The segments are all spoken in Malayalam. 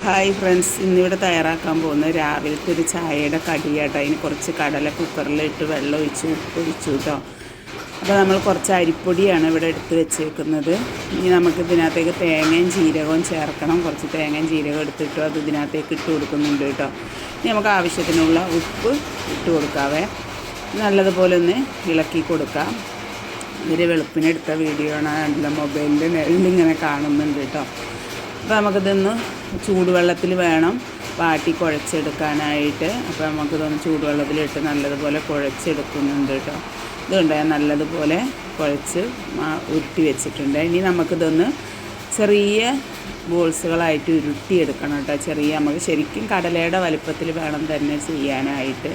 ഹായ് ഫ്രണ്ട്സ്, ഇന്നിവിടെ തയ്യാറാക്കാൻ പോകുന്നത് രാവിലത്തെ ഒരു ചായയുടെ കടിയാട്ടോ. അതിന് കുറച്ച് കടല കുക്കറിലിട്ട് വെള്ളം ഒഴിച്ച് ഉപ്പൊഴിച്ചു കേട്ടോ. അപ്പോൾ നമ്മൾ കുറച്ച് അരിപ്പൊടിയാണ് ഇവിടെ എടുത്ത് വെച്ചേക്കുന്നത്. ഇനി നമുക്ക് ഇതിനകത്തേക്ക് തേങ്ങയും ജീരകവും ചേർക്കണം. കുറച്ച് തേങ്ങയും ജീരകവും എടുത്തിട്ട് അത് ഇതിനകത്തേക്ക് ഇട്ട് കൊടുക്കുന്നുണ്ട് കേട്ടോ. ഇനി നമുക്ക് ആവശ്യത്തിനുള്ള ഉപ്പ് ഇട്ട് കൊടുക്കാവേ. നല്ലതുപോലെ ഒന്ന് ഇളക്കി കൊടുക്കാം. ഇതൊരു വെളുപ്പിനെടുത്ത വീഡിയോ ആണ്. അതിൻ്റെ മൊബൈലിൻ്റെ നെല്ലിങ്ങനെ കാണുന്നുണ്ട് കേട്ടോ. അപ്പോൾ നമുക്കിതൊന്ന് ചൂടുവെള്ളത്തിൽ വേണം വാട്ടി കുഴച്ചെടുക്കാനായിട്ട്. അപ്പോൾ നമുക്കിതൊന്ന് ചൂടുവെള്ളത്തിലിട്ട് നല്ലതുപോലെ കുഴച്ചെടുക്കുന്നുണ്ട് കേട്ടോ. ഇതുകൊണ്ട് ഞാൻ നല്ലതുപോലെ കുഴച്ച് ഉരുട്ടി വെച്ചിട്ടുണ്ട്. ഇനി നമുക്കിതൊന്ന് ചെറിയ ബോൾസുകളായിട്ട് ഉരുട്ടിയെടുക്കണം കേട്ടോ. നമുക്ക് ശരിക്കും കടലയുടെ വലുപ്പത്തിൽ വേണം തന്നെ ചെയ്യാനായിട്ട്.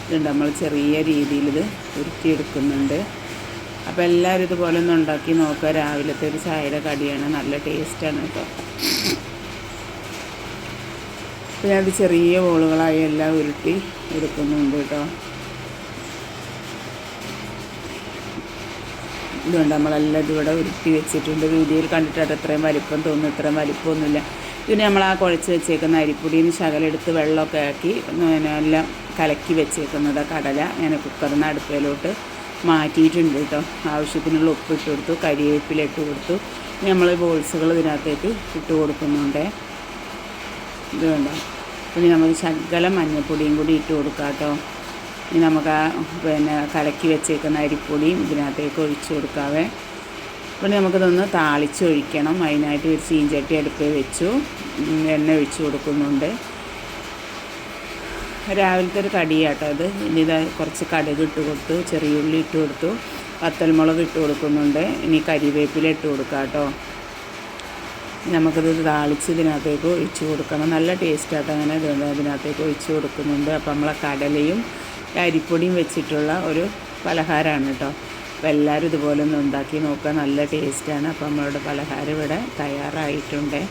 ഇതുണ്ട്, നമ്മൾ ചെറിയ രീതിയിൽ ഇത് ഉരുട്ടിയെടുക്കുന്നുണ്ട്. അപ്പോൾ എല്ലാവരും ഇതുപോലെ ഒന്ന് ഉണ്ടാക്കി നോക്കുക. രാവിലത്തെ ഒരു ചായയുടെ കടിയാണ്, നല്ല ടേസ്റ്റാണ് കേട്ടോ. അപ്പോൾ ഞാനത് ചെറിയ ബോളുകളായി എല്ലാം ഉരുട്ടി എടുക്കുന്നുണ്ട് കേട്ടോ. ഇതുകൊണ്ട് നമ്മളെല്ലാം ഇതിവിടെ ഉരുട്ടി വെച്ചിട്ടുണ്ട്. വീഡിയോയിൽ കണ്ടിട്ട് എത്രയും വലിപ്പം തോന്നുന്നു, ഇത്രയും വലിപ്പമൊന്നുമില്ല. ഇതിന് നമ്മൾ ആ കുഴച്ച് വെച്ചേക്കുന്ന അരിപ്പൊടിയിൽ ശകലെടുത്ത് വെള്ളമൊക്കെ ആക്കി എല്ലാം കലക്കി വെച്ചേക്കുന്നത് കടല ഞാൻ കുക്കറിൽ നിന്ന് അടുപ്പയിലോട്ട് മാറ്റിയിട്ടുണ്ട് കേട്ടോ. ആവശ്യത്തിനുള്ള ഉപ്പ് ഇട്ട് കൊടുത്തു, കരിവേപ്പില ഇട്ട് കൊടുത്തു. നമ്മൾ ബോൾസുകൾ ഇതിനകത്തേക്ക് ഇട്ട് കൊടുക്കുന്നുണ്ട്. ഇത് വേണ്ട. പിന്നെ നമുക്ക് ശകലം മഞ്ഞൾപ്പൊടിയും കൂടി ഇട്ട് കൊടുക്കാം കേട്ടോ. ഇനി നമുക്ക് കലക്കി വെച്ചേക്കുന്ന അരിപ്പൊടിയും ഇതിനകത്തേക്ക് ഒഴിച്ച് കൊടുക്കാവേ. പിന്നെ നമുക്കിതൊന്ന് താളിച്ചൊഴിക്കണം. അതിനായിട്ട് ഒരു ചീഞ്ചട്ടി അടുപ്പിൽ വെച്ചു, എണ്ണ ഒഴിച്ച് കൊടുക്കുന്നുണ്ട്. രാവിലത്തെ ഒരു കടിയാട്ടോ അത്. ഇനി ഇത് കുറച്ച് കടുക് ഇട്ട് കൊടുത്തു, ചെറിയുള്ളി ഇട്ട് കൊടുത്തു, വത്തൽമുളക് ഇട്ട് കൊടുക്കുന്നുണ്ട്. ഇനി കരിവേപ്പില ഇട്ട് കൊടുക്കാം കേട്ടോ. നമുക്കിത് താളിച്ച് ഇതിനകത്തേക്ക് ഒഴിച്ച് കൊടുക്കണം. നല്ല ടേസ്റ്റായിട്ട് അങ്ങനെ ഇതിനകത്തേക്ക് ഒഴിച്ച് കൊടുക്കുന്നുണ്ട്. അപ്പോൾ നമ്മളെ കടലയും അരിപ്പൊടിയും വെച്ചിട്ടുള്ള ഒരു പലഹാരമാണ് കേട്ടോ. അപ്പോൾ എല്ലാവരും ഇതുപോലെ ഒന്ന് ഉണ്ടാക്കി നോക്കുക, നല്ല ടേസ്റ്റാണ്. അപ്പോൾ നമ്മളുടെ പലഹാരം ഇവിടെ തയ്യാറായിട്ടുണ്ട്.